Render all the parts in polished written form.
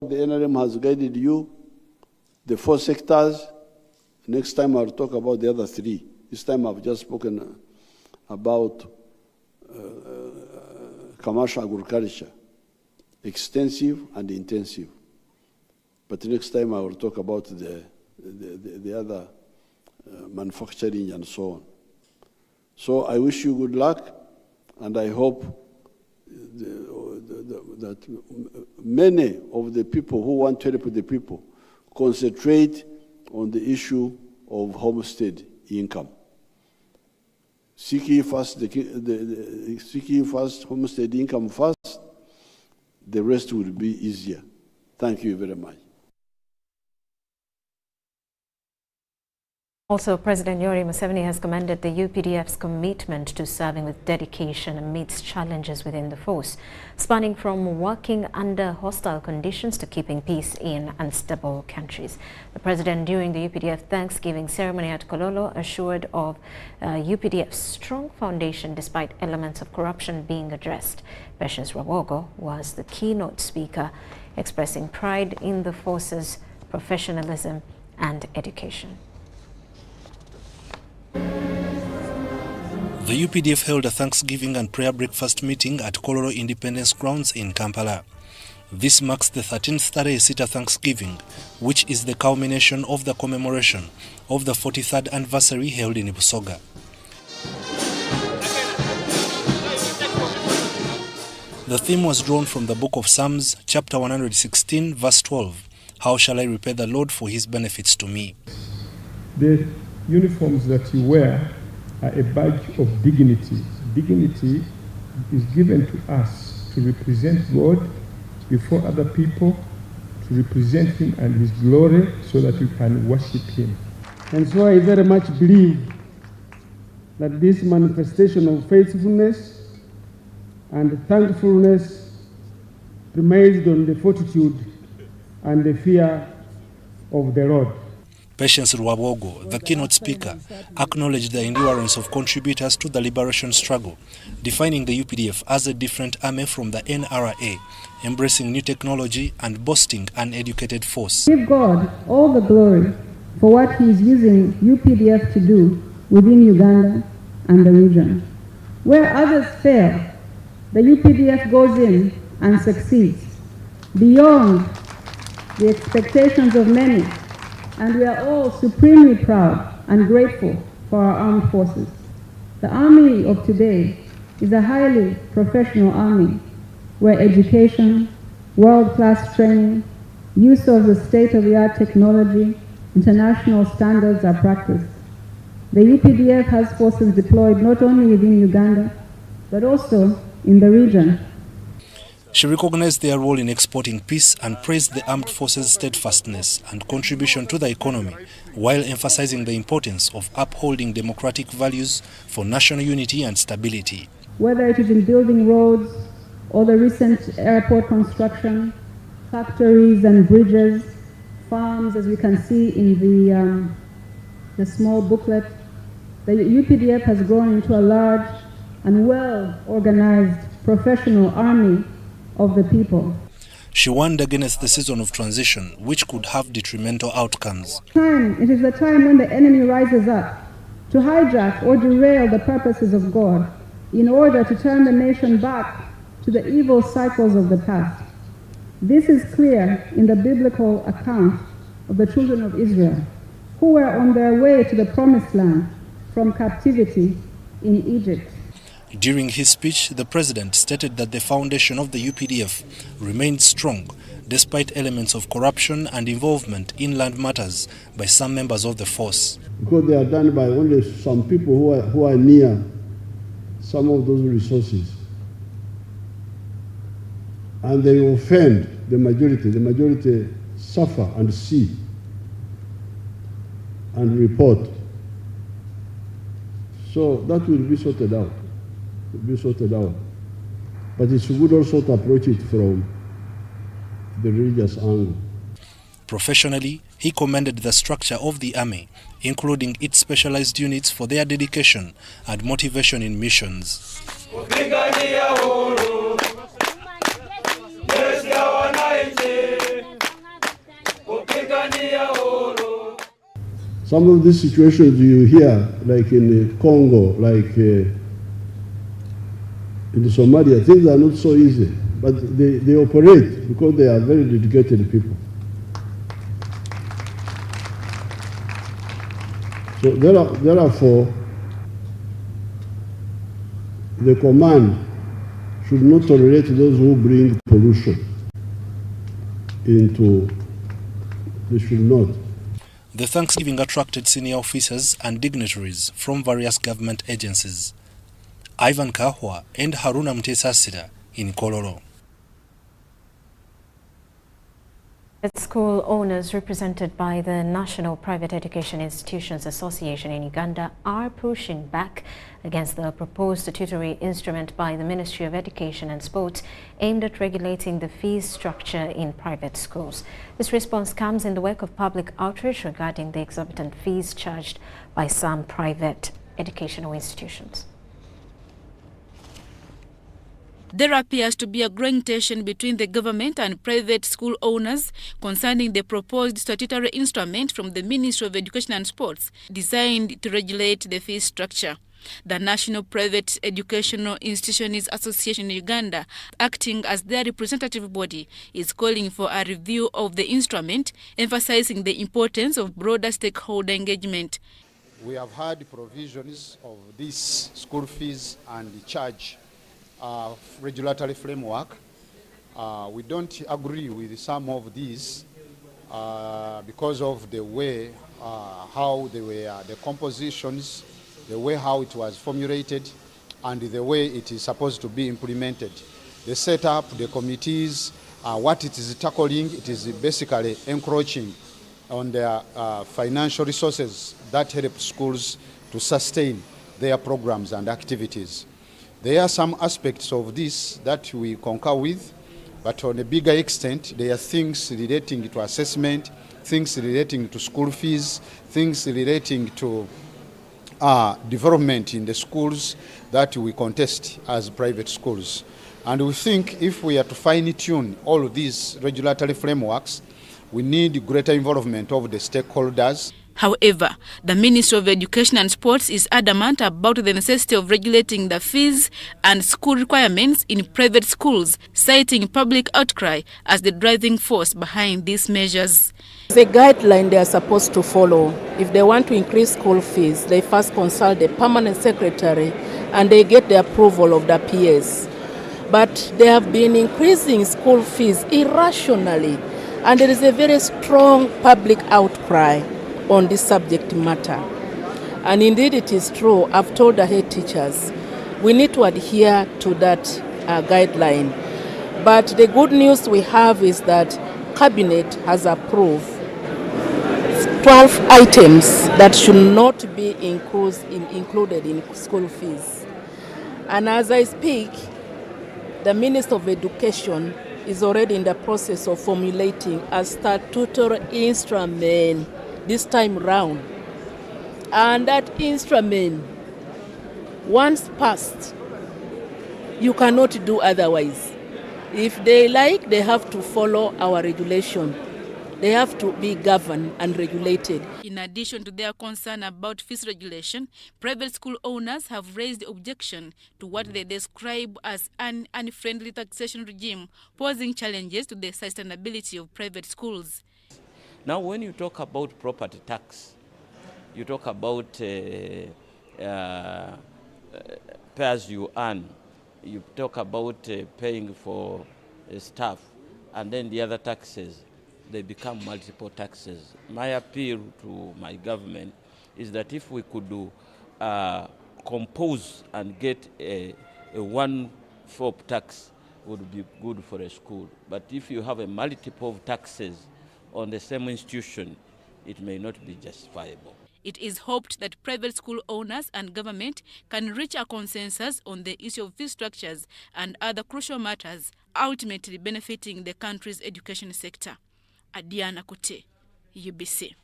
The NRM has guided you, the 4 sectors. Next time I'll talk about the other 3. This time I've just spoken about commercial agriculture, extensive and intensive. But next time I will talk about the other manufacturing and so on. So I wish you good luck, and I hope that many of the people who want to help the people concentrate on the issue of homestead income. Seek ye first homestead income first, the rest will be easier. Thank you very much. Also, President Yoweri Museveni has commended the UPDF's commitment to serving with dedication amidst challenges within the force, spanning from working under hostile conditions to keeping peace in unstable countries. The president, during the UPDF Thanksgiving ceremony at Kololo, assured of UPDF's strong foundation despite elements of corruption being addressed. Patience Rawogo was the keynote speaker, expressing pride in the force's professionalism and education. The UPDF held a Thanksgiving and prayer breakfast meeting at Kololo Independence Grounds in Kampala. This marks the 13th Tarehe Sita Thanksgiving, which is the culmination of the commemoration of the 43rd anniversary held in Busoga. The theme was drawn from the book of Psalms, chapter 116, verse 12. How shall I repay the Lord for his benefits to me? The uniforms that you wear are a badge of dignity. Dignity is given to us to represent God before other people, to represent him and his glory so that we can worship him. And so I very much believe that this manifestation of faithfulness and thankfulness premised on the fortitude and the fear of the Lord. Patience Rwabogo, the keynote speaker, acknowledged the endurance of contributors to the liberation struggle, defining the UPDF as a different army from the NRA, embracing new technology and boasting an educated force. Give God all the glory for what he is using UPDF to do within Uganda and the region. Where others fail, the UPDF goes in and succeeds beyond the expectations of many. And we are all supremely proud and grateful for our armed forces. The army of today is a highly professional army where education, world-class training, use of the state-of-the-art technology, international standards are practiced. The UPDF has forces deployed not only within Uganda, but also in the region. She recognized their role in exporting peace and praised the armed forces' steadfastness and contribution to the economy, while emphasizing the importance of upholding democratic values for national unity and stability. Whether it is in building roads or the recent airport construction, factories and bridges, farms, as we can see in the small booklet, the UPDF has grown into a large and well-organized professional army of the people. She warned against the season of transition, which could have detrimental outcomes. It is the time when the enemy rises up to hijack or derail the purposes of God in order to turn the nation back to the evil cycles of the past. This is clear in the biblical account of the children of Israel, who were on their way to the promised land from captivity in Egypt. During his speech, the president stated that the foundation of the UPDF remained strong, despite elements of corruption and involvement in land matters by some members of the force. Because they are done by only some people who are near some of those resources. And they offend the majority. The majority suffer and see and report. So that will be sorted out. But it's good also to approach it from the religious angle. Professionally, he commended the structure of the army, including its specialized units for their dedication and motivation in missions. Some of these situations you hear, like in Congo, like in Somalia, things are not so easy, but they operate because they are very dedicated people. So therefore, the command should not tolerate those who bring pollution into, they should not. The Thanksgiving attracted senior officers and dignitaries from various government agencies. Ivan Kahwa and Haruna Mtesasira in Kololo. School owners represented by the National Private Education Institutions Association in Uganda are pushing back against the proposed statutory instrument by the Ministry of Education and Sports aimed at regulating the fees structure in private schools. This response comes in the wake of public outreach regarding the exorbitant fees charged by some private educational institutions. There appears to be a growing tension between the government and private school owners concerning the proposed statutory instrument from the Ministry of Education and Sports designed to regulate the fee structure. The National Private Educational Institutions Association in Uganda, acting as their representative body, is calling for a review of the instrument, emphasizing the importance of broader stakeholder engagement. We have had provisions of these school fees and charge regulatory framework. We don't agree with some of these because of the way how they were, the compositions, the way how it was formulated, and the way it is supposed to be implemented. The setup, the committees, what it is tackling, it is basically encroaching on their financial resources that help schools to sustain their programs and activities. There are some aspects of this that we concur with, but on a bigger extent, there are things relating to assessment, things relating to school fees, things relating to development in the schools that we contest as private schools. And we think if we are to fine-tune all of these regulatory frameworks, we need greater involvement of the stakeholders. However, the Ministry of Education and Sports is adamant about the necessity of regulating the fees and school requirements in private schools, citing public outcry as the driving force behind these measures. The guideline they are supposed to follow. If they want to increase school fees, they first consult the permanent secretary and they get the approval of the PS. But they have been increasing school fees irrationally, and there is a very strong public outcry on this subject matter. And indeed it is true, I've told the head teachers, we need to adhere to that guideline. But the good news we have is that Cabinet has approved 12 items that should not be included in school fees. And as I speak, the Minister of Education is already in the process of formulating a statutory instrument this time round. And that instrument, once passed, you cannot do otherwise. If they like, they have to follow our regulation. They have to be governed and regulated. In addition to their concern about fees regulation, private school owners have raised objection to what they describe as an unfriendly taxation regime, posing challenges to the sustainability of private schools. Now, when you talk about property tax, you talk about pay as you earn, you talk about paying for staff, and then the other taxes, they become multiple taxes. My appeal to my government is that if we could do compose and get a one-stop tax, would be good for a school. But if you have a multiple of taxes on the same institution, it may not be justifiable. It is hoped that private school owners and government can reach a consensus on the issue of fee structures and other crucial matters, ultimately benefiting the country's education sector. Adiana Kote, UBC.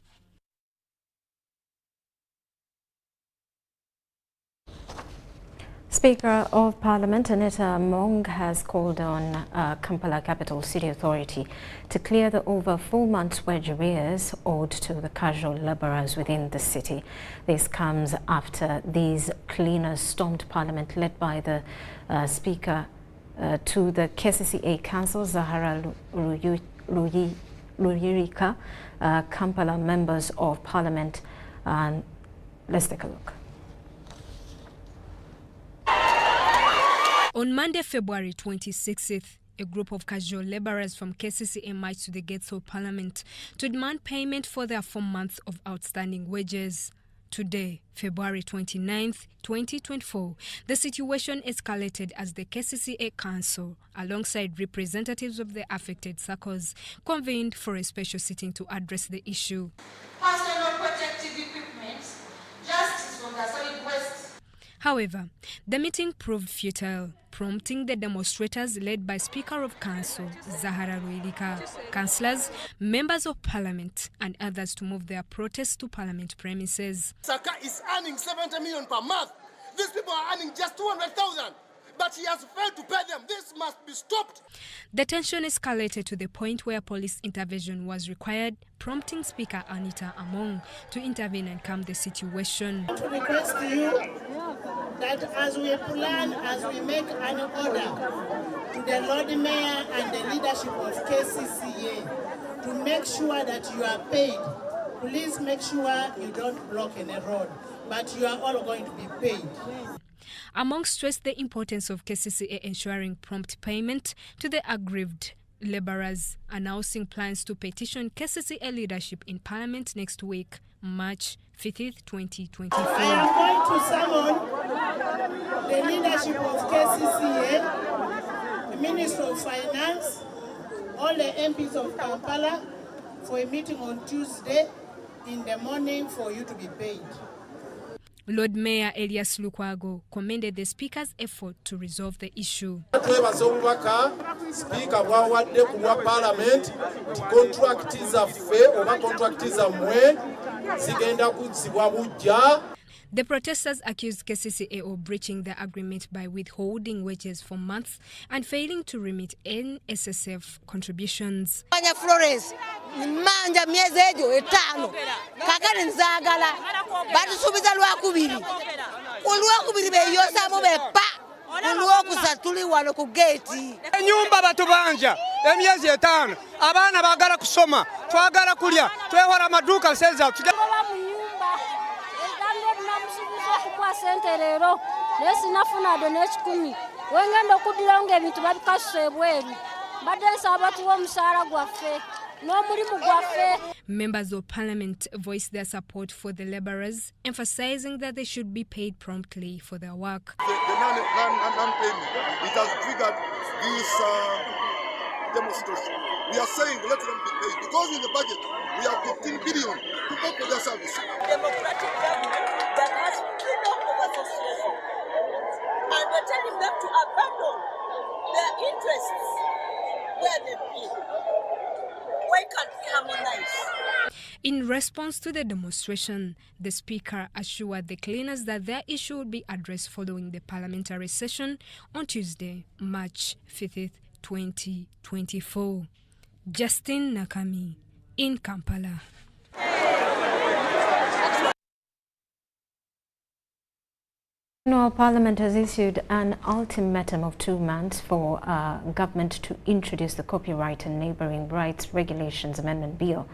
Speaker of Parliament Anita Among has called on Kampala Capital City Authority to clear the over 4 months wage arrears owed to the casual labourers within the city. This comes after these cleaners stormed Parliament, led by the Speaker to the KCCA Council, Zahara Luyirika, Kampala members of Parliament. Let's take a look. On Monday, February 26th, a group of casual labourers from KCCA marched to the gates of Parliament to demand payment for their 4 months of outstanding wages. Today, February 29th, 2024, the situation escalated as the KCCA Council, alongside representatives of the affected circles, convened for a special sitting to address the issue. Personal protective equipment, justice from the solid waste. However, the meeting proved futile, prompting the demonstrators led by Speaker of Council, Zahara Luyirika, councillors, members of Parliament and others to move their protests to Parliament premises. Saka is earning 70 million per month. These people are earning just 200,000. But he has failed to pay them. This must be stopped. The tension escalated to the point where police intervention was required, prompting Speaker Anita Among to intervene and calm the situation. I want to request you that as we plan, as we make an order to the Lord Mayor and the leadership of KCCA to make sure that you are paid, please make sure you don't block any road, but you are all going to be paid. Among stressed the importance of KCCA ensuring prompt payment to the aggrieved labourers, announcing plans to petition KCCA leadership in Parliament next week, March 5th, 2024. I am going to summon the leadership of KCCA, the Minister of Finance, all the MPs of Kampala for a meeting on Tuesday in the morning for you to be paid. Lord Mayor Elias Lukwago commended the Speaker's effort to resolve the issue. The protesters accused KCCA of breaching the agreement by withholding wages for months and failing to remit NSSF contributions. Enyumba batubanja emyezi 5 abana bagala kusoma twagala kulya twehora maduka seza Members of Parliament voiced their support for the labourers, emphasising that they should be paid promptly for their work. The non-payment, it has triggered this demonstration. We are saying let them be paid because in the budget we have 15 billion to pay for their service. Democratic government that has freedom of association, and we're telling them to abandon their interests where they be. Why can't we harmonize? In response to the demonstration, the Speaker assured the cleaners that their issue would be addressed following the parliamentary session on Tuesday, March 5th, 2024. Justin Nakami in Kampala. Parliament has issued an ultimatum of 2 months for government to introduce the Copyright and Neighbouring Rights Regulations Amendment Bill.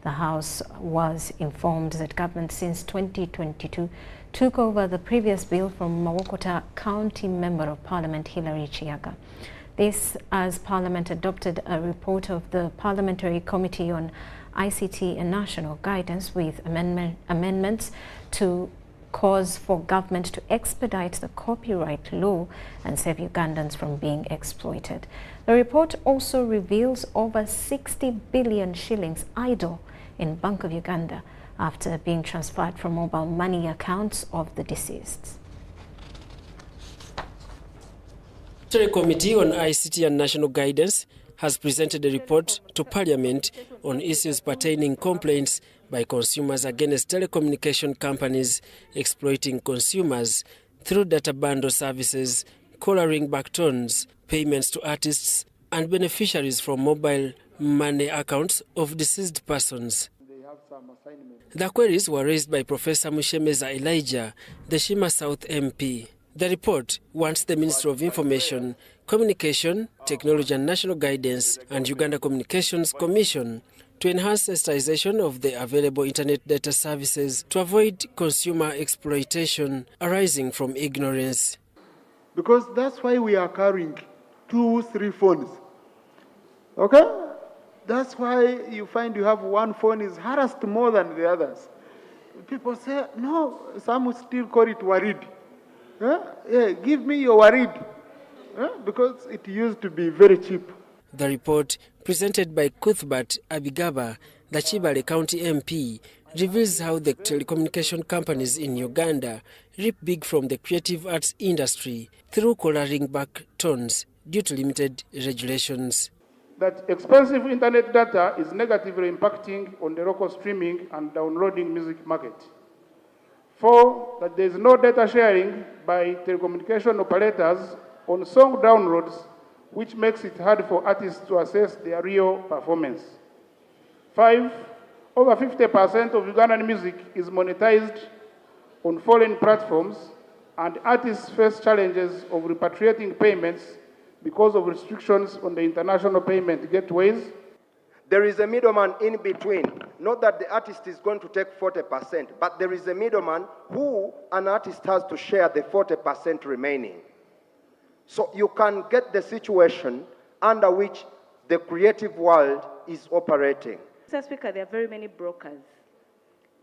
The House was informed that government since 2022 took over the previous bill from Mawokota County Member of Parliament Hilary Chiaga. This as Parliament adopted a report of the Parliamentary Committee on ICT and National Guidance with amendments to cause for government to expedite the copyright law and save Ugandans from being exploited. The report also reveals over 60 billion shillings idle in Bank of Uganda after being transferred from mobile money accounts of the deceased. The Committee on ICT and National Guidance has presented a report to Parliament on issues pertaining complaints by consumers against telecommunication companies exploiting consumers through data bundle services, collaring back tones, payments to artists, and beneficiaries from mobile money accounts of deceased persons. The queries were raised by Professor Mushemeza Elijah, the Shima South MP. The report wants the Ministry of Information, Communication, Technology and National Guidance and Uganda Communications Commission to enhance sensitization of the available internet data services to avoid consumer exploitation arising from ignorance. Because that's why we are carrying 2-3 phones. Okay? That's why you find you have one phone is harassed more than the others. People say, no, some will still call it warid. Yeah, give me your warid. Because it used to be very cheap. The report, presented by Cuthbert Abigaba, the Chibale County MP, reveals how the telecommunication companies in Uganda reap big from the creative arts industry through collaring back tones due to limited regulations. That expensive internet data is negatively impacting on the local streaming and downloading music market. 4, that there is no data sharing by telecommunication operators on song downloads, which makes it hard for artists to assess their real performance. 5, over 50% of Ugandan music is monetized on foreign platforms, and artists face challenges of repatriating payments because of restrictions on the international payment gateways. There is a middleman in between. Not that the artist is going to take 40%, but there is a middleman who an artist has to share the 40% remaining. So you can get the situation under which the creative world is operating. Mr. Speaker, there are very many brokers.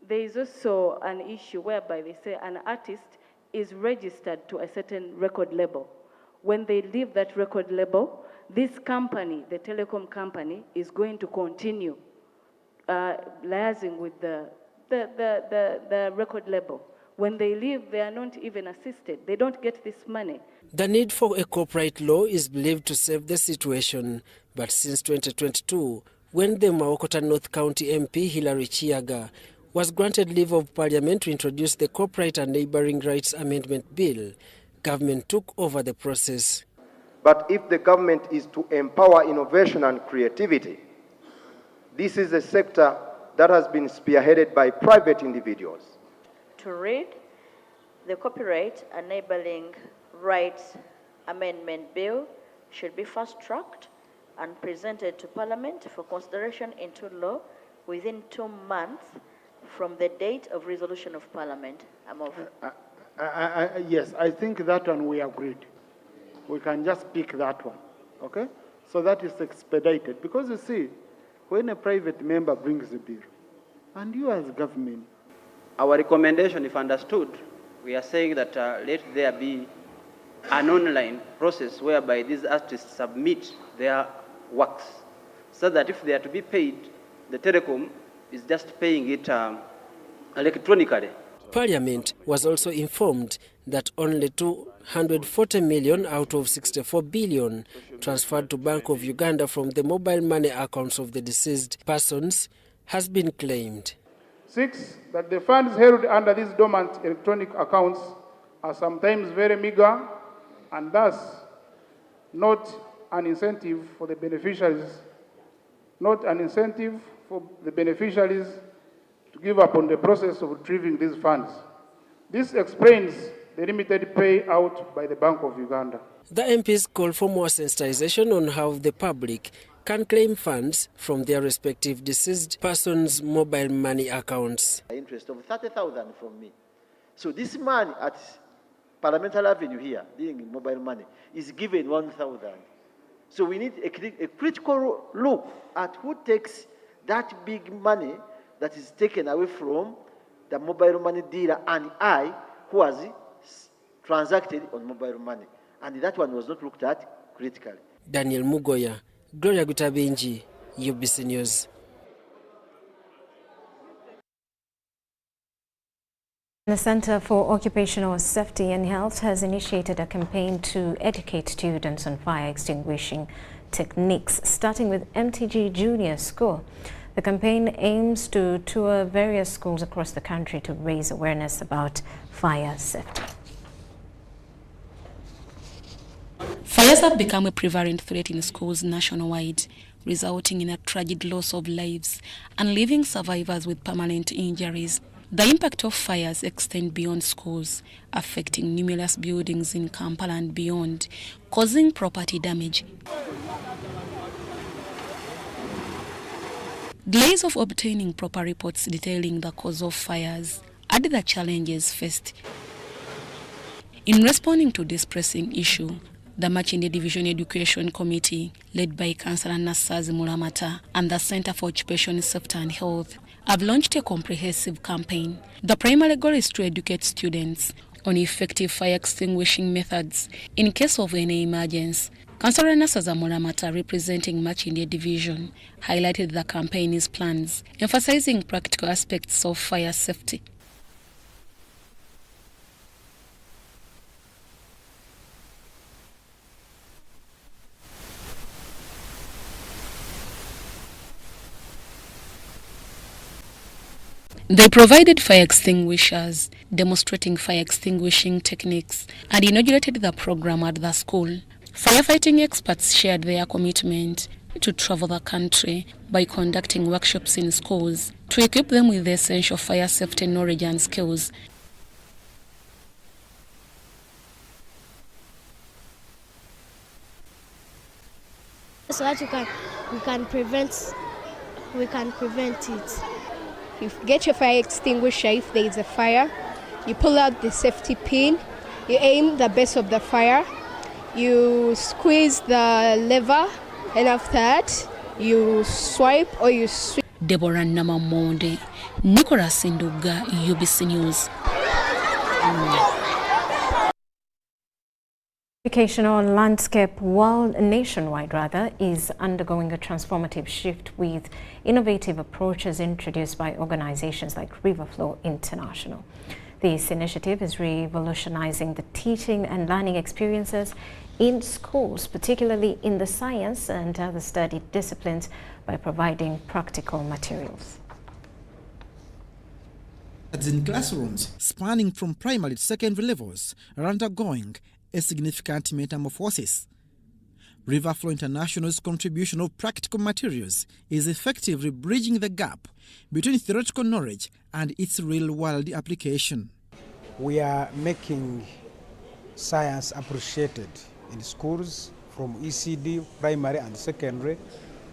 There is also an issue whereby they say an artist is registered to a certain record label. When they leave that record label, this company, the telecom company, is going to continue liaising with the record label. When they leave, they are not even assisted. They don't get this money. The need for a copyright law is believed to save the situation, but since 2022, when the Maokota North County MP Hilary Chiaga was granted leave of parliament to introduce the Copyright and Neighbouring Rights Amendment Bill, government took over the process. But if the government is to empower innovation and creativity, this is a sector that has been spearheaded by private individuals. To read, the Copyright Enabling Rights Amendment Bill should be fast-tracked and presented to Parliament for consideration into law within 2 months from the date of resolution of Parliament. I'm over. Yes, I think that one we agreed. We can just pick that one, okay? So that is expedited. Because you see, when a private member brings the bill, and you as government, our recommendation, if understood, we are saying that let there be an online process whereby these artists submit their works, so that if they are to be paid, the telecom is just paying it electronically. Parliament was also informed that only 240 million out of 64 billion transferred to Bank of Uganda from the mobile money accounts of the deceased persons has been claimed. 6, that the funds held under these dormant electronic accounts are sometimes very meager and thus not an incentive for the beneficiaries, to give up on the process of retrieving these funds. This explains the limited payout by the Bank of Uganda. The MPs call for more sensitization on how the public can claim funds from their respective deceased persons' mobile money accounts. Interest of 30,000 from me. So this money at Parliamentary Avenue here, being mobile money, is given 1,000. So we need a critical look at who takes that big money that is taken away from the mobile money dealer and I, who has transacted on mobile money. And that one was not looked at critically. Daniel Mugoya, Gloria Gutabinji, UBC News. The Center for Occupational Safety and Health has initiated a campaign to educate students on fire extinguishing techniques, starting with MTG Junior School. The campaign aims to tour various schools across the country to raise awareness about fire safety. Fires have become a prevalent threat in schools nationwide, resulting in a tragic loss of lives and leaving survivors with permanent injuries. The impact of fires extend beyond schools, affecting numerous buildings in Kampala and beyond, causing property damage. Delays of obtaining proper reports detailing the cause of fires add the challenges faced. In responding to this pressing issue, the Machinde Division Education Committee, led by Councillor Nassazi Mulamata and the Center for Occupational Safety and Health, have launched a comprehensive campaign. The primary goal is to educate students on effective fire extinguishing methods in case of any emergency. Councillor Nassazi Mulamata, representing Machinde Division, highlighted the campaign's plans, emphasizing practical aspects of fire safety. They provided fire extinguishers, demonstrating fire extinguishing techniques, and inaugurated the program at the school. Firefighting experts shared their commitment to travel the country by conducting workshops in schools to equip them with the essential fire safety knowledge and skills. So that we can prevent it. You get your fire extinguisher if there is a fire. You pull out the safety pin. You aim the base of the fire. You squeeze the lever, and after that, you swipe or you sweep. Deborah Namamonde, Nicholas Nduga, UBC News. Educational landscape nationwide is undergoing a transformative shift with innovative approaches introduced by organizations like Riverflow International. This initiative is revolutionizing the teaching and learning experiences in schools, particularly in the science and other study disciplines, by providing practical materials. In classrooms spanning from primary to secondary levels are undergoing a significant metamorphosis. Riverflow International's contribution of practical materials is effectively bridging the gap between theoretical knowledge and its real-world application. We are making science appreciated in schools from ECD, primary and secondary,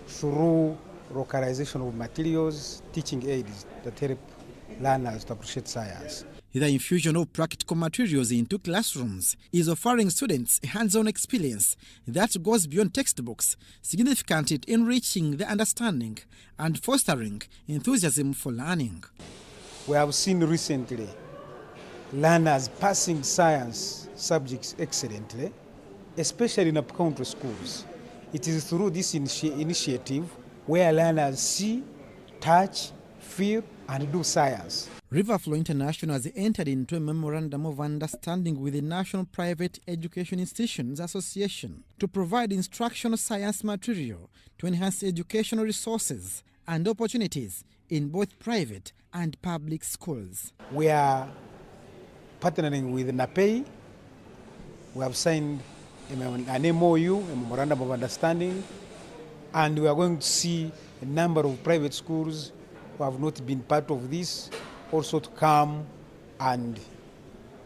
through localization of materials, teaching aids that help learners to appreciate science. The infusion of practical materials into classrooms is offering students a hands-on experience that goes beyond textbooks, significantly enriching the understanding and fostering enthusiasm for learning. We have seen recently learners passing science subjects excellently, especially in upcountry schools. It is through this initiative where learners see, touch, feel, and do science. Riverflow International has entered into a memorandum of understanding with the National Private Education Institutions Association to provide instructional science material to enhance educational resources and opportunities in both private and public schools. We are partnering with NAPEI. We have signed an MOU, a memorandum of understanding, and we are going to see a number of private schools who have not been part of this also to come and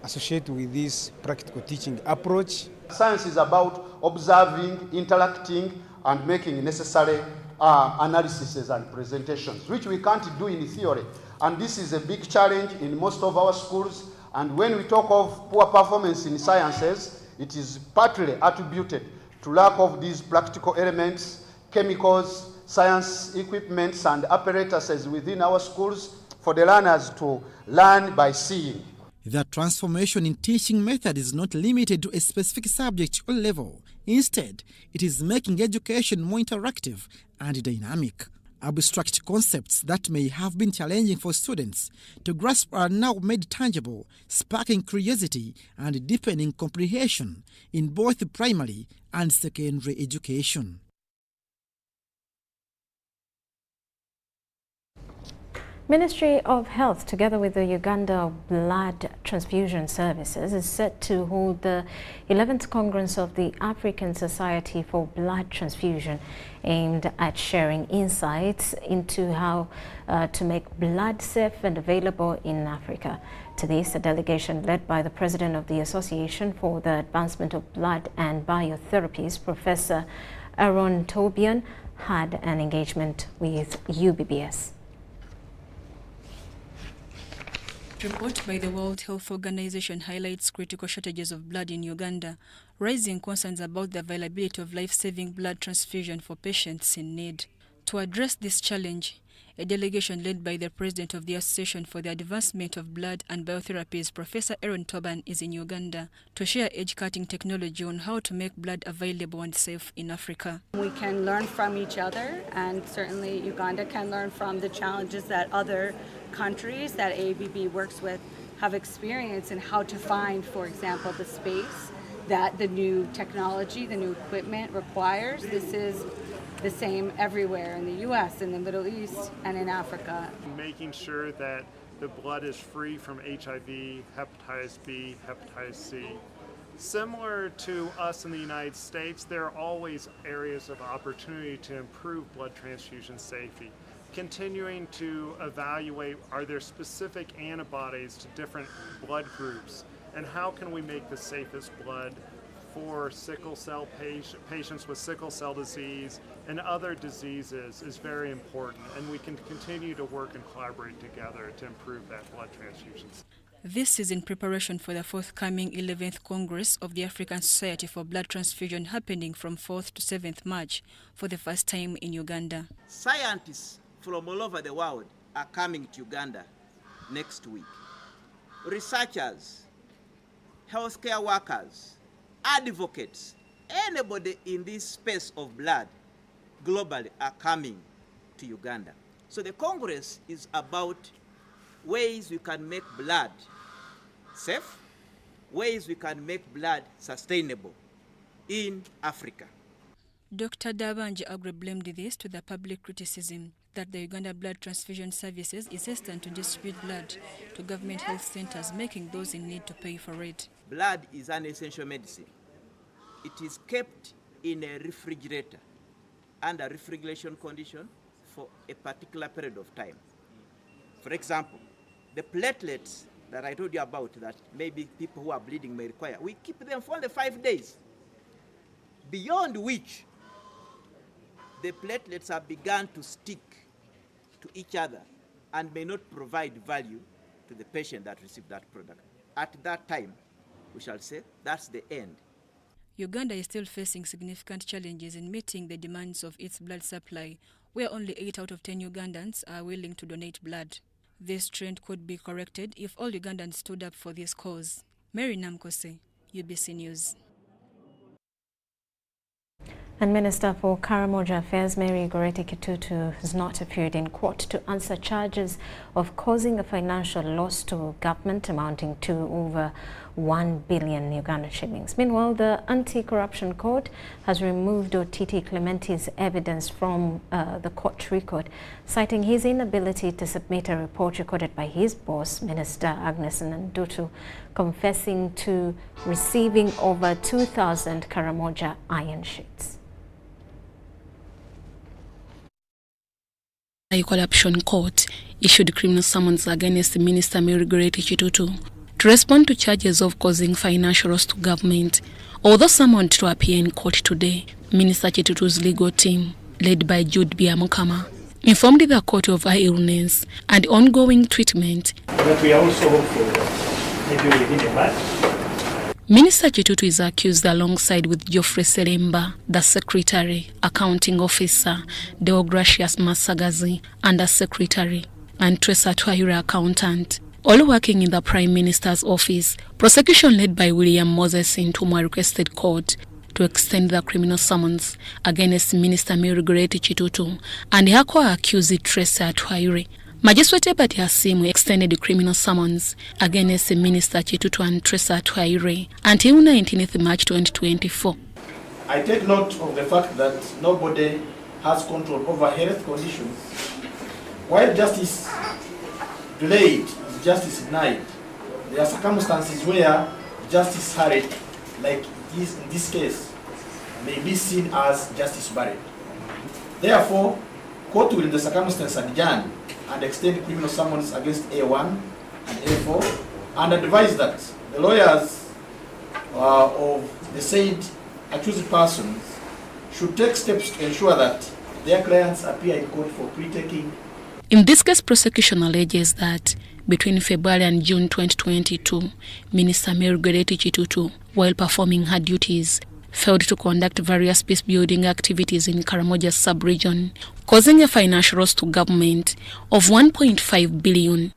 associate with this practical teaching approach. Science is about observing, interacting, and making necessary analyses and presentations, which we can't do in theory. And this is a big challenge in most of our schools. And when we talk of poor performance in sciences, it is partly attributed to lack of these practical elements, chemicals, science equipments and apparatuses within our schools for the learners to learn by seeing. The transformation in teaching method is not limited to a specific subject or level. Instead, it is making education more interactive and dynamic. Abstract concepts that may have been challenging for students to grasp are now made tangible, sparking curiosity and deepening comprehension in both primary and secondary education. Ministry of Health, together with the Uganda Blood Transfusion Services, is set to hold the 11th Congress of the African Society for Blood Transfusion, aimed at sharing insights into how to make blood safe and available in Africa. To this, a delegation led by the President of the Association for the Advancement of Blood and Biotherapies, Professor Aaron Tobian, had an engagement with UPDF. Report by the World Health Organization highlights critical shortages of blood in Uganda, raising concerns about the availability of life-saving blood transfusion for patients in need. To address this challenge, a delegation led by the President of the Association for the Advancement of Blood and Biotherapies, Professor Aaron Tobian, is in Uganda to share edge-cutting technology on how to make blood available and safe in Africa. We can learn from each other, and certainly Uganda can learn from the challenges that other countries that ABB works with have experienced and how to find, for example, the space that the new technology, the new equipment requires. This is the same everywhere in the US, in the Middle East, and in Africa. Making sure that the blood is free from HIV, hepatitis B, hepatitis C. Similar to us in the United States, there are always areas of opportunity to improve blood transfusion safety. Continuing to evaluate, are there specific antibodies to different blood groups, and how can we make the safest blood for sickle cell patients with sickle cell disease and other diseases is very important, and we can continue to work and collaborate together to improve that blood transfusions. This is in preparation for the forthcoming 11th Congress of the African Society for Blood Transfusion, happening from 4th to 7th March for the first time in Uganda. Scientists from all over the world are coming to Uganda next week. Researchers, healthcare workers, advocates, anybody in this space of blood globally are coming to Uganda. So the Congress is about ways we can make blood safe, ways we can make blood sustainable in Africa. Dr. Dabanje Agre blamed this to the public criticism that the Uganda Blood Transfusion Services is hesitant to distribute blood to government health centers, making those in need to pay for it. Blood is an essential medicine. It is kept in a refrigerator under refrigeration condition for a particular period of time. For example, the platelets that I told you about that maybe people who are bleeding may require, we keep them for only 5 days, beyond which the platelets have begun to stick to each other and may not provide value to the patient that received that product. At that time, we shall say that's the end. Uganda is still facing significant challenges in meeting the demands of its blood supply, where only 8 out of 10 Ugandans are willing to donate blood. This trend could be corrected if all Ugandans stood up for this cause. Mary Namkose, UBC News. And Minister for Karamoja Affairs, Mary Goreti Kitutu, has not appeared in court to answer charges of causing a financial loss to government amounting to over 1 billion Ugandan shillings. Meanwhile, the Anti-Corruption Court has removed Otiti Clementi's evidence from the court record, citing his inability to submit a report recorded by his boss, Minister Agnes Ndutu, confessing to receiving over 2,000 Karamoja iron sheets. The Corruption Court issued criminal summons against Minister Mary Goreti Kitutu to respond to charges of causing financial loss to government. Although summoned to appear in court today, Minister Kitutu's legal team, led by Jude Biamukama, informed the court of her illness and ongoing treatment. But we are also hopeful that maybe within a month. Minister Kitutu is accused alongside with Geoffrey Seremba, the Secretary, Accounting Officer, Deogracius Masagazi, Under Secretary, and Teresa Twahira, Accountant, all working in the Prime Minister's office. Prosecution led by William Moses Ntumwa requested court to extend the criminal summons against Minister Mary Goreti Kitutu and her co-accused Teresa Twahira. Magistrate Ebati Asimu extended the criminal summons against Minister Kitutu and Teresa Twahira until 19th March 2024. I take note of the fact that nobody has control over health conditions. While justice delayed, is justice denied. There are circumstances where justice hurried, like in this case, may be seen as justice buried. Therefore, court will in the circumstance adjourn and extend criminal summons against A1 and A4 and advise that the lawyers of the said accused persons should take steps to ensure that their clients appear in court for pre-taking. In this case, prosecution alleges that between February and June 2022, Minister Mary Gereti Chitutu, while performing her duties, failed to conduct various peace-building activities in Karamoja sub-region, causing a financial loss to government of 1.5 billion.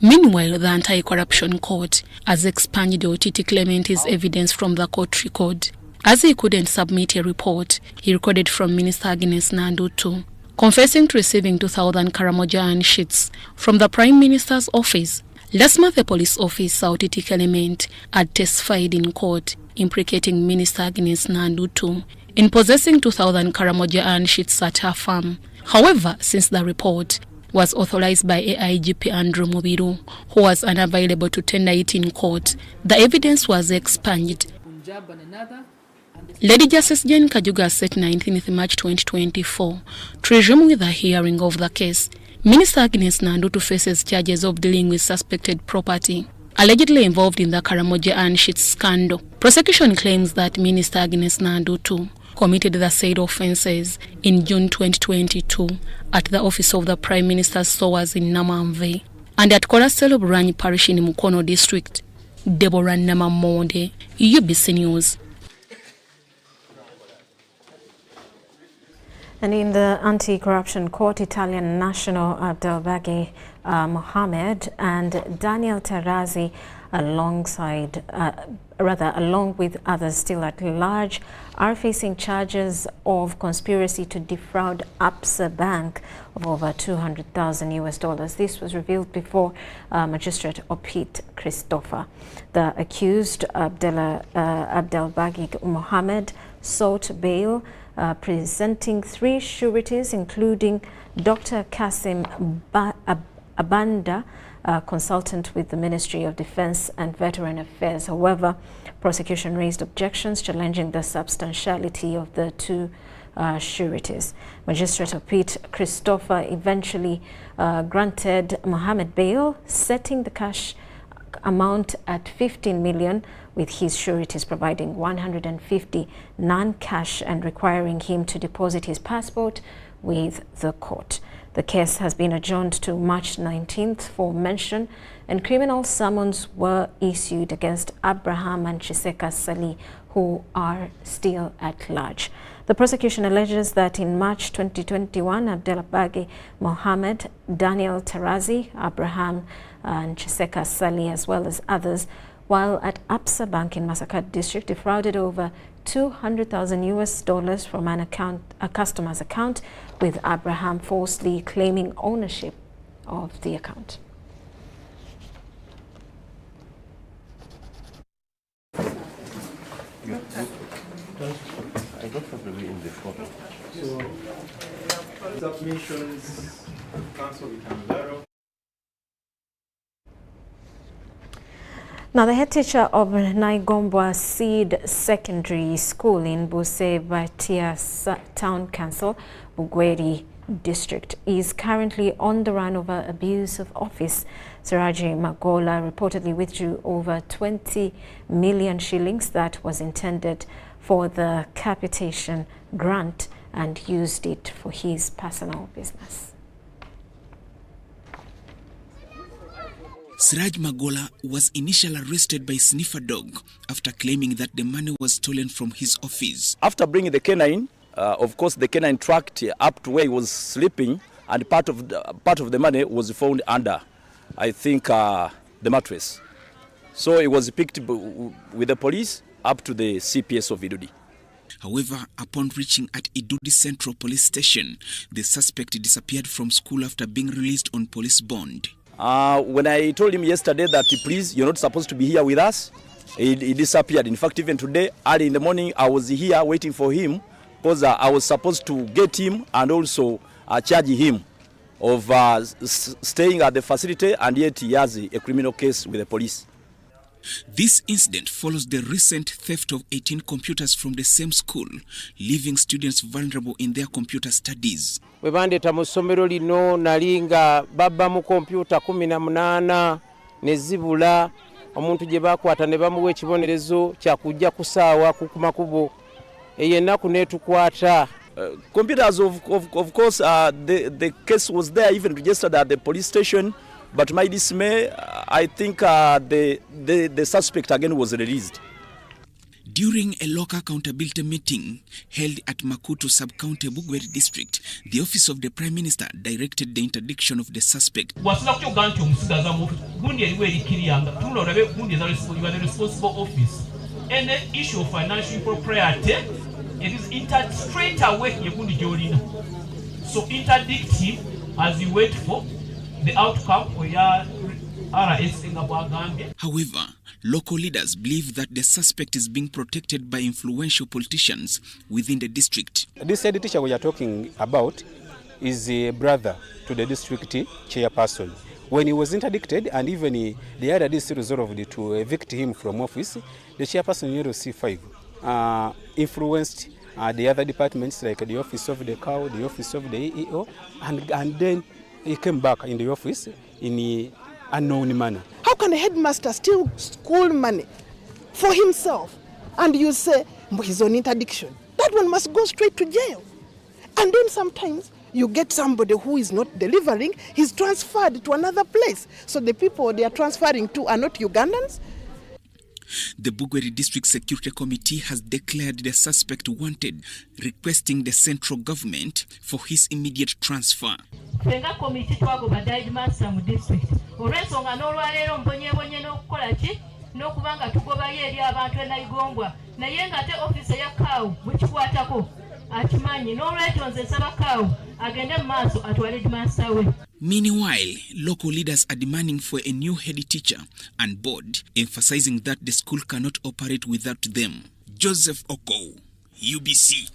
Meanwhile, the Anti-Corruption Court has expunged Otiti Clementi's evidence from the court record. As he couldn't submit a report, he recorded from Minister Agnes Nandutu, confessing to receiving 2,000 Karamoja sheets from the Prime Minister's office. Last month, the police officer Otiti Clement had testified in court, implicating Minister Agnes Nandutu in possessing 2,000 Karamoja sheets at her farm. However, since the report was authorized by AIGP Andrew Mubiru, who was unavailable to tender it in court, the evidence was expunged. Lady Justice Jane Kajuga set 19th March 2024 to resume with the hearing of the case. Minister Agnes Nandutu faces charges of dealing with suspected property allegedly involved in the Karamoja sheets scandal. Prosecution claims that Minister Agnes Nandutu committed the said offences in June 2022 at the office of the Prime Minister's stores in Namamve and at Koraselo Buranyi Parish in Mukono District. Deborah Namamonde, UBC News. And in the Anti-Corruption Court, Italian national Abdelbagi Mohamed and Daniel Tarazi, along with others still at large, are facing charges of conspiracy to defraud APSA Bank of over $200,000. This was revealed before Magistrate Opit Christopher. The accused Abdelbagi Mohamed sought bail, presenting 3 sureties, including Dr. Kasim Abanda, consultant with the Ministry of Defense and Veteran Affairs. However, prosecution raised objections challenging the substantiality of the 2 sureties. Magistrate Opit Christopher eventually granted Mohammed bail, setting the cash amount at 15 million, with his sureties providing 150 non-cash and requiring him to deposit his passport with the court. The case has been adjourned to March 19th for mention, and criminal summons were issued against Abraham and Chiseka Sali, who are still at large. The prosecution alleges that in March 2021, Abdelbagi Mohamed, Daniel Tarazi, Abraham and Chiseka Sali, as well as others, while at APSA Bank in Masakat District, defrauded over $200,000 from a customer's account, with Abraham falsely claiming ownership of the account. I don't have the in the photo. So, submissions, council with Anzaro. Now, the head teacher of Naigombwa Seed Secondary School in Buse Batia Town Council, Bugweri District, is currently on the run over abuse of office. Siraji Magola reportedly withdrew over 20 million shillings that was intended for the capitation grant and used it for his personal business. Siraj Magola was initially arrested by Sniffer Dog after claiming that the money was stolen from his office. After bringing the canine, of course the canine tracked up to where he was sleeping, and part of the money was found under, I think, the mattress. So it was picked with the police up to the CPS of Idudi. However, upon reaching at Idudi Central Police Station, the suspect disappeared from school after being released on police bond. When I told him yesterday that, please, you're not supposed to be here with us, he disappeared. In fact, even today, early in the morning, I was here waiting for him because I was supposed to get him and also charge him. of staying at the facility, and yet he has a criminal case with the police. This incident follows the recent theft of 18 computers from the same school, leaving students vulnerable in their computer studies. We bandeta mu ssomero lino nalinga babba mu kompyuta 18 ne zibula omuntu gye bakwata ne bamuwa ekibonerezo kya kujja kusaawa ku makubo eyennaku netukwata. Computers, of course, the case was there, even registered at the police station. But my dismay, I think the suspect again was released. During a local accountability meeting held at Makutu Sub-County Bugweri District, the Office of the Prime Minister directed the interdiction of the suspect. You are the responsible office. And the issue of financial impropriety, it is entered straight away. So interdict him as you wait for the outcome for your RS in Gambia. However, local leaders believe that the suspect is being protected by influential politicians within the district. This head teacher we are talking about is a brother to the district chairperson. When he was interdicted and even the other DC resolved to evict him from office, the chairperson C5 influenced the other departments like the office of the COW, the office of the EEO, and then he came back in the office in an unknown manner. How can a headmaster steal school money for himself and you say he's on interdiction? That one must go straight to jail. And then sometimes you get somebody who is not delivering, he's transferred to another place. So the people they are transferring to are not Ugandans. The Bugweri District Security Committee has declared the suspect wanted, requesting the central government for his immediate transfer. Fenga committee twagoba died master mu district. Olw'ensonga n'olwaleero mbonyeebonye n'okukola ki n'okubanga tugobayo eri abantu e Naigongwa naye ng'ate office ya CAW bwe kikwatako akimanyi n'olwekyo nze nsaba CAW agende mu maaso atwale headmaster we. Meanwhile, local leaders are demanding for a new head teacher and board, emphasizing that the school cannot operate without them. Joseph Oko, UBC.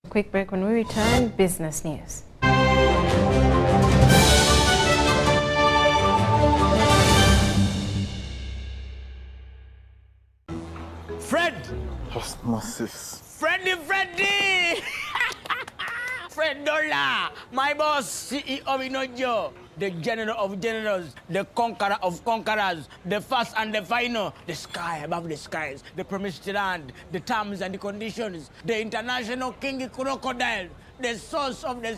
Quick break. When we return, business news. Fred! Osmosis. Freddy! Fred Dollar, my boss, CEO Inojo, the general of generals, the conqueror of conquerors, the first and the final, the sky above the skies, the promised land, the terms and the conditions, the international king crocodile, the source of the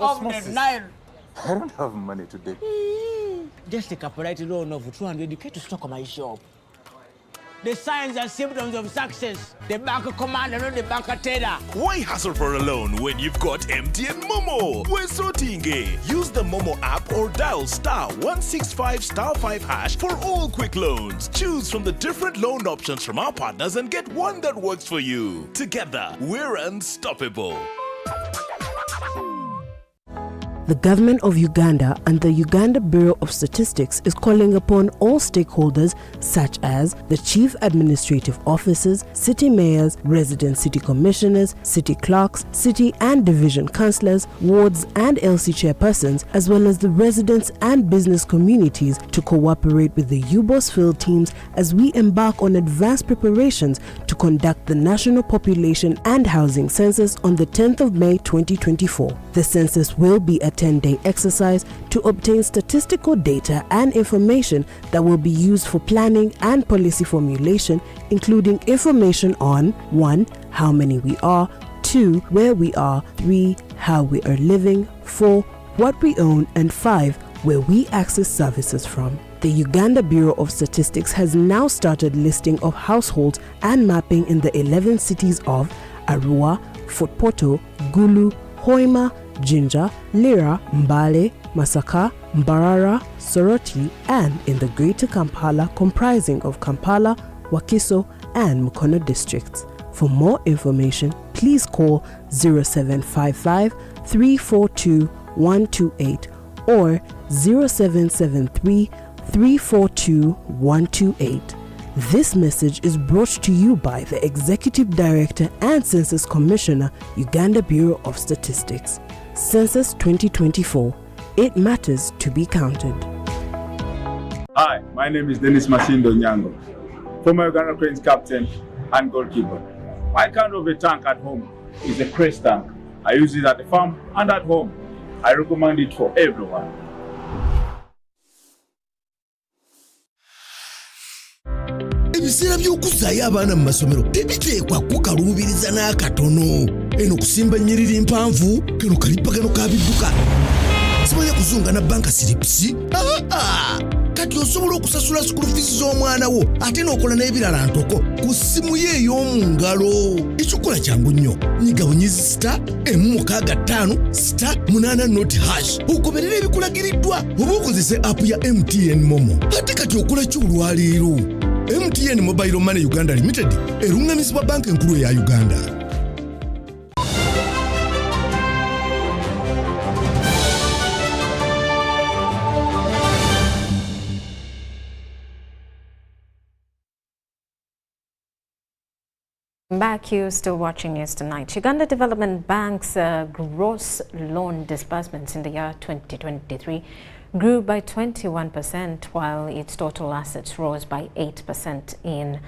Osmosis. Nile. I don't have money today. Just take a polite loan of 200k to stock my shop. The signs and symptoms of success. The bank commander, not the bank teller. Why hassle for a loan when you've got MTN Momo? We're so tingy. Use the Momo app or dial *165*5# for all quick loans. Choose from the different loan options from our partners and get one that works for you. Together, we're unstoppable. The government of Uganda and the Uganda Bureau of Statistics is calling upon all stakeholders such as the chief administrative officers, city mayors, resident city commissioners, city clerks, city and division councillors, wards and LC chairpersons, as well as the residents and business communities to cooperate with the UBOS field teams as we embark on advanced preparations to conduct the National Population and Housing Census on the 10th of May 2024. The census will be a 10-day exercise to obtain statistical data and information that will be used for planning and policy formulation, including information on 1. How many we are, 2. Where we are, 3. How we are living, 4. What we own, and 5. Where we access services from. The Uganda Bureau of Statistics has now started listing of households and mapping in the 11 cities of Arua, Fort Portal, Gulu, Hoima, Jinja, Lira, Mbale, Masaka, Mbarara, Soroti, and in the Greater Kampala comprising of Kampala, Wakiso, and Mukono districts. For more information, please call 0755 342 128 or 0773 342 128. This message is brought to you by the Executive Director and Census Commissioner, Uganda Bureau of Statistics. Census 2024. It matters to be counted. Hi, my name is Dennis Masindo Nyango, former Uganda Cranes captain and goalkeeper. My kind of a tank at home is a Crest tank. I use it at the farm and at home. I recommend it for everyone. Ebiseera by'okuzaayo abaana mu masomero tebiteekwa kukaluubiriza n'akatono. Eno kusimba nnyiriri mpanvu kano kalipagano ka bidduka. Simanya kuzunga na banka siripsi. Kati osobola okusasula school fees z'omwana wo ate n'okola n'ebirala ntoko ku ssimu ye ey'omu ngalo. Ekikola kyangu nnyo. Nyiga bunyizi *5*8 ogoberera ebikulagiriddwa oba okozese app ya MTN Momo. Ate kati okola ki olwaleero? MTN Mobile Money Uganda Limited erungamizibwa banka enkulu eya Uganda. Back, you still watching News Tonight. Uganda Development Bank's gross loan disbursements in the year 2023 grew by 21%, while its total assets rose by 8% in,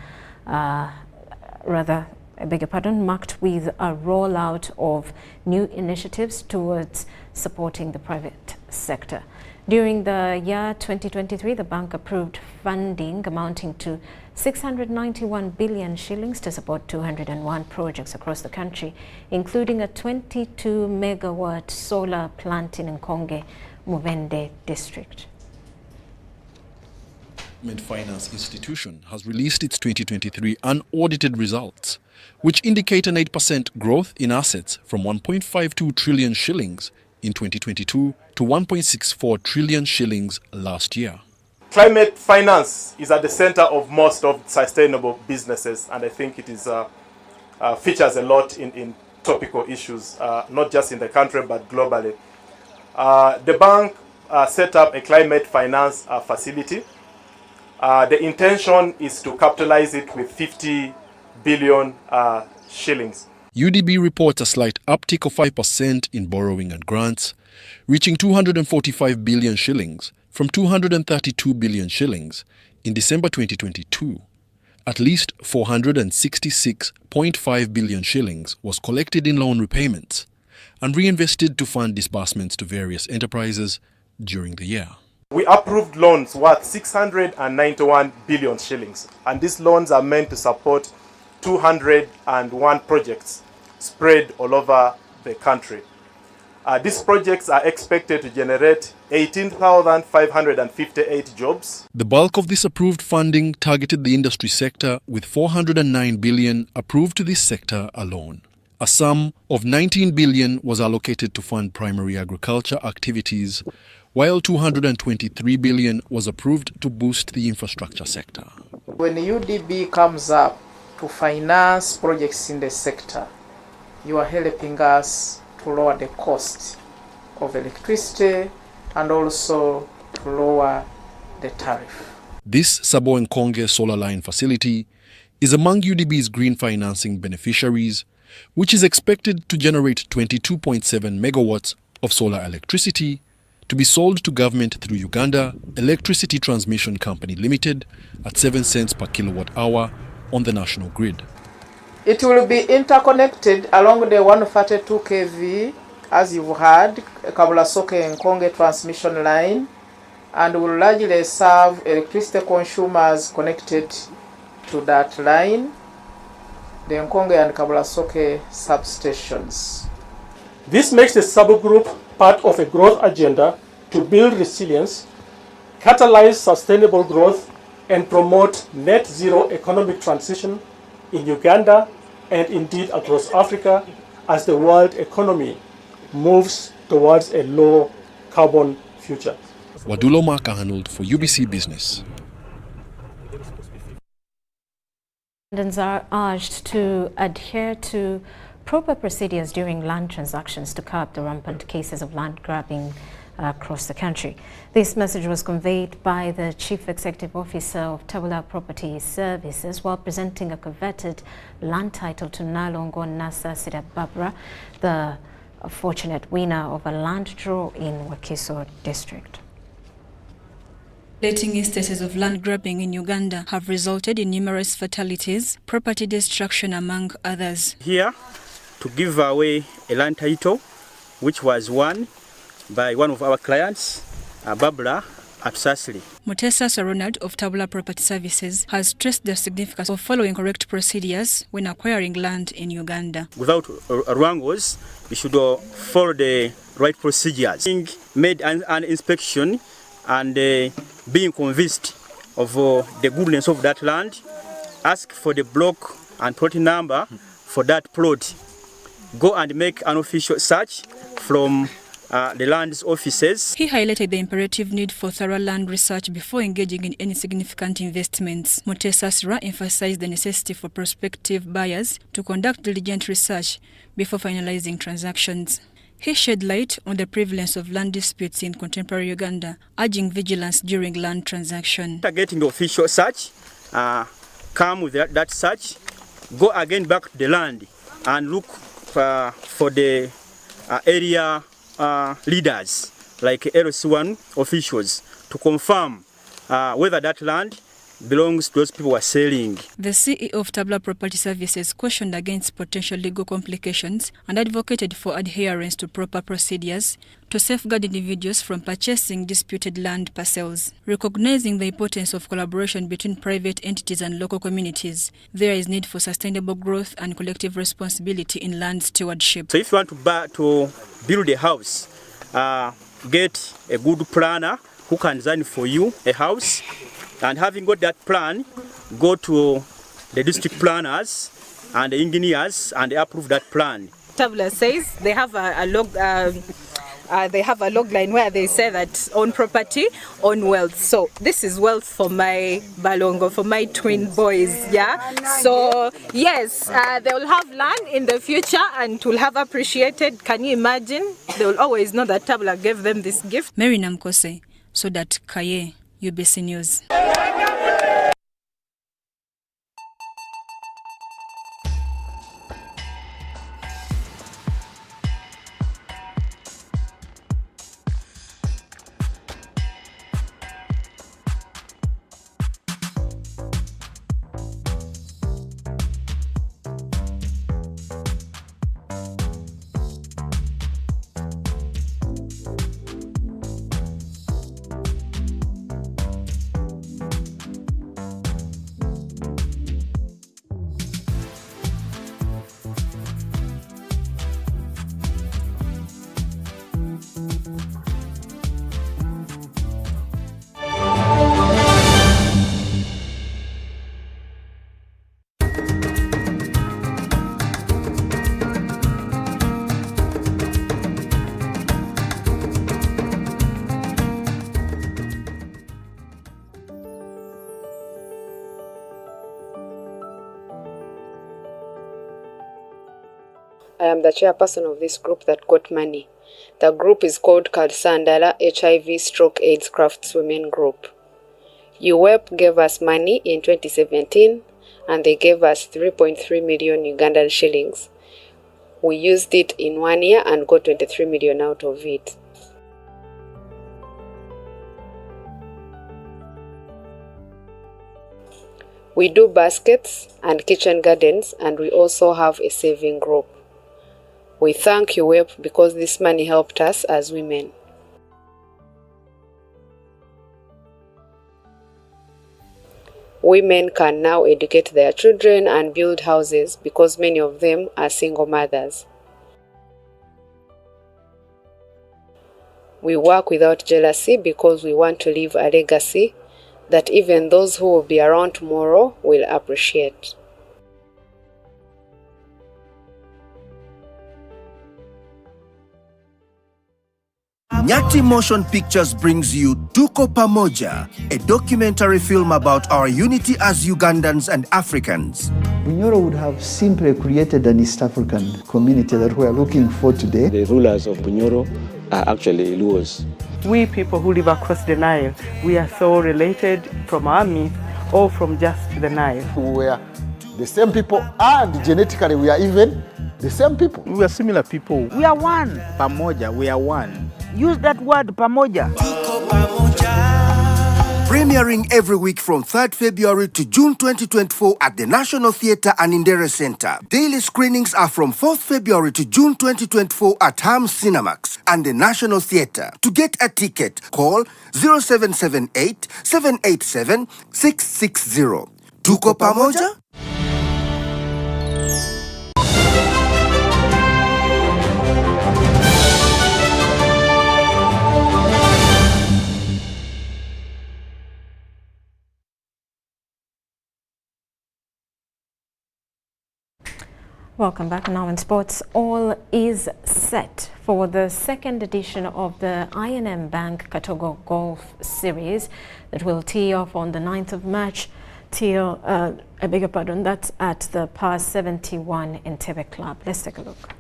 marked with a rollout of new initiatives towards supporting the private sector. During the year 2023, the bank approved funding amounting to 691 billion shillings to support 201 projects across the country, including a 22-megawatt solar plant in Nkonge, Mubende district. Finance Institution has released its 2023 unaudited results, which indicate an 8% growth in assets from 1.52 trillion shillings in 2022 to 1.64 trillion shillings last year. Climate finance is at the center of most of sustainable businesses, and I think it is features a lot in topical issues, not just in the country but globally. The bank set up a climate finance facility. The intention is to capitalize it with 50 billion shillings. UDB reports a slight uptick of 5% in borrowing and grants, reaching 245 billion shillings from 232 billion shillings in December 2022. At least 466.5 billion shillings was collected in loan repayments and reinvested to fund disbursements to various enterprises during the year. We approved loans worth 691 billion shillings, and these loans are meant to support 201 projects spread all over the country. These projects are expected to generate 18,558 jobs. The bulk of this approved funding targeted the industry sector, with 409 billion approved to this sector alone. A sum of 19 billion was allocated to fund primary agriculture activities, while 223 billion was approved to boost the infrastructure sector. When UDB comes up to finance projects in the sector, you are helping us to lower the cost of electricity and also to lower the tariff. This Sabo Nkonge solar line facility is among UDB's green financing beneficiaries, which is expected to generate 22.7 megawatts of solar electricity to be sold to government through Uganda Electricity Transmission Company Limited at 7 cents per kilowatt hour on the national grid. It will be interconnected along the 132 kV, as you've heard, Kabulasoke Nkonge transmission line, and will largely serve electricity consumers connected to that line, the Nkonge and Kabulasoke substations. This makes the subgroup part of a growth agenda to build resilience, catalyze sustainable growth, and promote net zero economic transition in Uganda and indeed across Africa as the world economy moves towards a low carbon future. Wadulo Makahanuld for UBC Business. Respondents are urged to adhere to proper procedures during land transactions to curb the rampant cases of land grabbing across the country. This message was conveyed by the Chief Executive Officer of Tabula Property Services while presenting a coveted land title to Nalongo Nasa Sidababra, the fortunate winner of a land draw in Wakiso district. Dating instances of land grabbing in Uganda have resulted in numerous fatalities, property destruction among others. Here to give away a land title which was won by one of our clients, Babla at Sasli. Mutesa Ronald of Tabula Property Services has stressed the significance of following correct procedures when acquiring land in Uganda. Without wrangles, you should follow the right procedures. Being made an inspection and being convinced of the goodness of that land, ask for the block and plot number for that plot. Go and make an official search from the land's offices. He highlighted the imperative need for thorough land research before engaging in any significant investments. Mutesa Sra emphasized the necessity for prospective buyers to conduct diligent research before finalizing transactions. He shed light on the prevalence of land disputes in contemporary Uganda, urging vigilance during land transaction. After getting the official search, come with that search, go again back to the land and look for the area leaders, like LC1 officials, to confirm whether that land belongs to those people who are selling. The CEO of Tabula Property Services cautioned against potential legal complications and advocated for adherence to proper procedures to safeguard individuals from purchasing disputed land parcels. Recognizing the importance of collaboration between private entities and local communities, there is need for sustainable growth and collective responsibility in land stewardship. So if you want to build a house, get a good planner who can design for you a house. And having got that plan, go to the district planners and the engineers and they approve that plan. Tabula says they have a log line where they say that own property, own wealth. So this is wealth for my Balongo, for my twin boys, yeah? So yes, they will have land in the future and it will have appreciated. Can you imagine? They will always know that Tabula gave them this gift. Mary Namkose, so that Kaye, UBC News. I am the chairperson of this group that got money. The group is called Kalsandala HIV/AIDS Craftswomen Group. UWEP gave us money in 2017 and they gave us 3.3 million Ugandan shillings. We used it in 1 year and got 23 million out of it. We do baskets and kitchen gardens and we also have a saving group. We thank UWEP because this money helped us as women. Women can now educate their children and build houses because many of them are single mothers. We work without jealousy because we want to leave a legacy that even those who will be around tomorrow will appreciate. Nyati Motion Pictures brings you Tuko Pamoja, a documentary film about our unity as Ugandans and Africans. Bunyoro would have simply created an East African community that we are looking for today. The rulers of Bunyoro are actually Luos. we people who live across the Nile, we are so related from our myth or from just the Nile. We are the same people, and genetically we are even the same people. We are similar people. We are one. Pamoja, we are one. Use that word, pamoja. Premiering every week from 3rd February to June 2024 at the National Theatre and Indere Center. Daily screenings are from 4th February to June 2024 at Hams Cinemax and the National Theatre. To get a ticket, call 0778 787 660. Tuko pamoja? Welcome back. Now in sports, all is set for the second edition of the I&M Bank Katogo Golf Series that will tee off on the 9th of March till, I beg your pardon, that's at the Par 71 Entebbe Club. Let's take a look.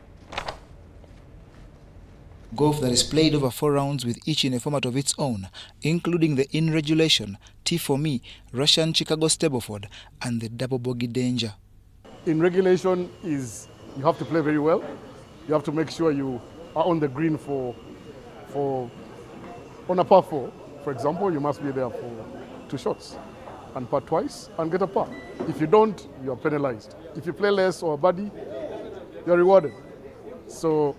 Golf that is played over 4 rounds with each in a format of its own, including the in regulation, T4Me, Russian Chicago Stableford, and the double bogey danger. In regulation is you have to play very well. You have to make sure you are on the green for on a par 4, for example, you must be there for 2 shots and par twice and get a par. If you don't, you are penalized. If you play less or a birdie, you are rewarded. So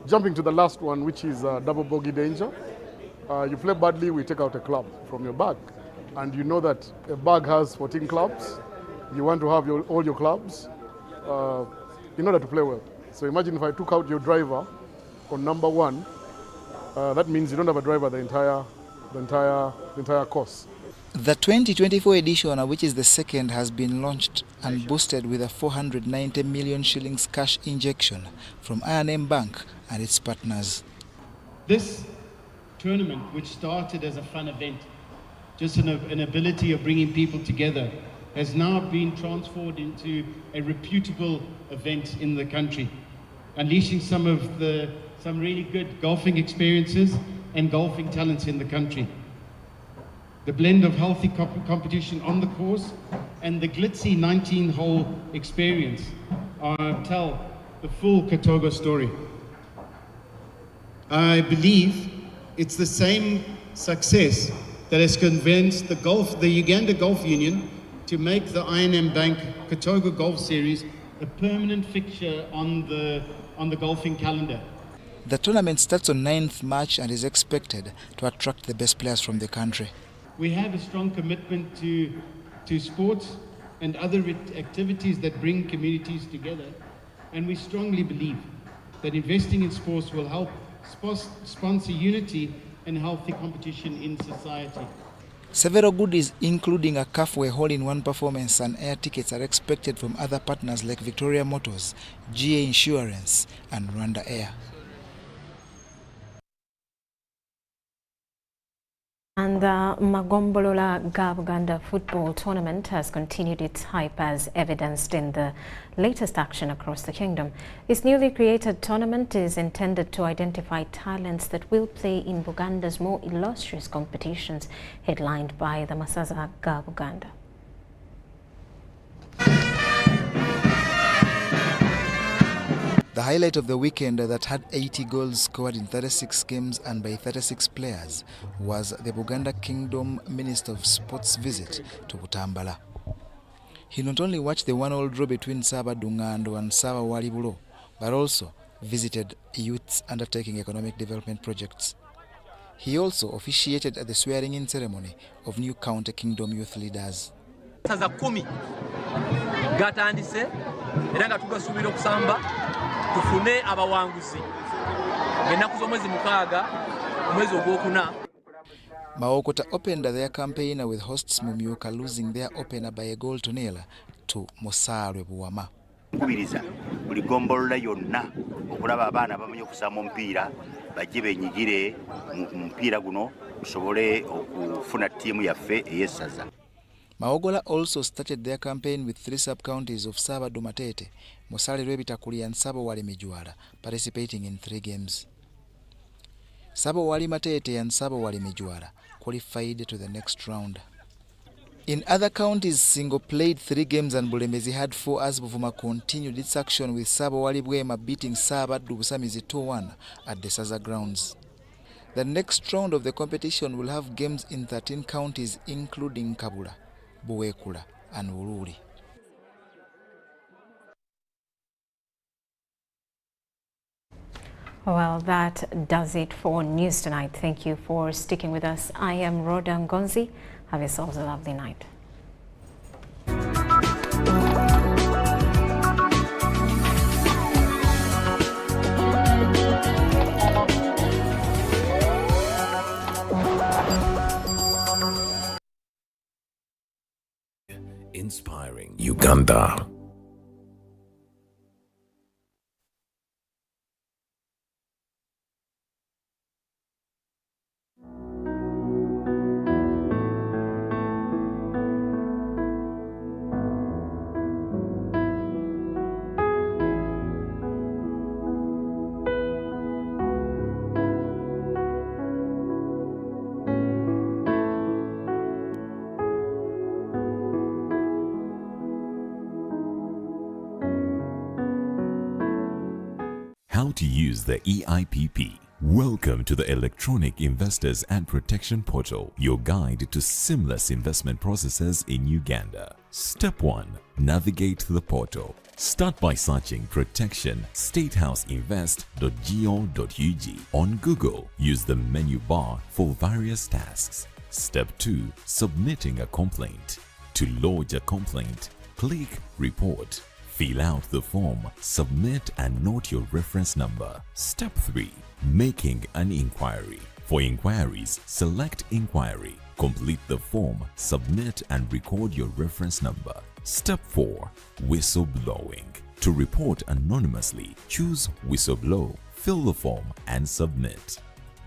jumping to the last one, which is double bogey danger, you play badly, we take out a club from your bag, and you know that a bag has 14 clubs. You want to have all your clubs in order to play well. So imagine if I took out your driver on number 1, that means you don't have a driver the entire course. The 2024 edition, which is the second, has been launched and boosted with a 490 million shillings cash injection from I&M Bank and its partners. This tournament, which started as a fun event, just an ability of bringing people together, has now been transformed into a reputable event in the country, unleashing some really good golfing experiences and golfing talents in the country. The blend of healthy competition on the course and the glitzy 19-hole experience tell the full Katogo story. I believe it's the same success that has convinced the Uganda Golf Union to make the I&M Bank Katogo Golf Series a permanent fixture on the golfing calendar. The tournament starts on 9th March and is expected to attract the best players from the country. We have a strong commitment to sports and other activities that bring communities together, and we strongly believe that investing in sports will help sponsor unity and healthy competition in society. Several goodies, including a halfway hole-in-one performance and air tickets, are expected from other partners like Victoria Motors, GA Insurance, and Rwanda Air. And the Magombolola Gabuganda football tournament has continued its hype as evidenced in the latest action across the kingdom. This newly created tournament is intended to identify talents that will play in Buganda's more illustrious competitions, headlined by the Masaza Gabuganda. The highlight of the weekend that had 80 goals scored in 36 games and by 36 players was the Buganda Kingdom Minister of Sports visit to Butambala. He not only watched the 1-1 draw between Saba Dungando and Saba Walibulo, but also visited youths undertaking economic development projects. He also officiated at the swearing-in ceremony of new County Kingdom youth leaders. Tufune abawanguzi ennaku z'omwezi mukaaga omwezi ogwokuna. Maokota opened their campaign with hosts Mumyuka losing their opener by a goal to nil to Mosarwe Buwama. Nkubiriza buli gombolola yonna okulaba abaana bamanyi okusamba omupiira bajje benyigire mu mupiira guno tusobole okufuna ttiimu yaffe ey'essaza. Maogola also started their campaign with 3 sub-counties of Saba Dumatete, Mosale Rwebitakuli and Saba Wale Mijuala, participating in 3 games. Sabawali Matete and Sabawali Mijwara qualified to the next round. In other counties, Singo played 3 games and Bulembezi had 4 as Buvuma continued its action with Sabawali Bwema beating Sabaddu Busamizi 2-1 at the Saza grounds. The next round of the competition will have games in 13 counties including Kabula, Buwekula and Uruli. Well, that does it for News Tonight. Thank you for sticking with us. I am Rhoda Ngonzi. Have yourselves a lovely night. Inspiring Uganda. How to use the EIPP. Welcome to the Electronic Investors and Protection Portal, your guide to seamless investment processes in Uganda. Step 1. Navigate to the portal. Start by searching Protection statehouseinvest.go.ug. On Google, use the menu bar for various tasks. Step 2. Submitting a complaint. To lodge a complaint, click Report. Fill out the form, submit and note your reference number. Step 3. Making an inquiry. For inquiries, select Inquiry. Complete the form, submit and record your reference number. Step 4. Whistleblowing. To report anonymously, choose Whistleblow, fill the form and submit.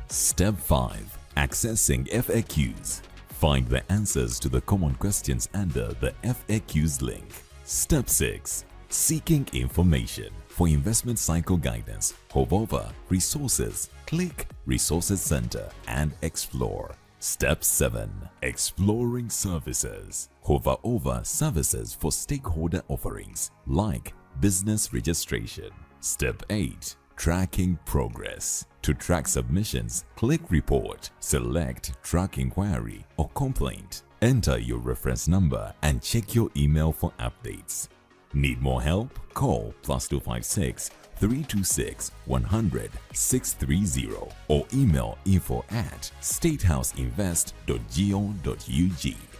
Step 5. Accessing FAQs. Find the answers to the common questions under the FAQs link. Step 6. Seeking information. For investment cycle guidance, hover over Resources, click Resources Center and explore. Step 7. Exploring services. Hover over Services for stakeholder offerings like business registration. Step 8. Tracking progress. To track submissions, click Report, select Track Inquiry or Complaint. Enter your reference number and check your email for updates. Need more help? Call +256 326 100 630 or email info@statehouseinvest.go.ug.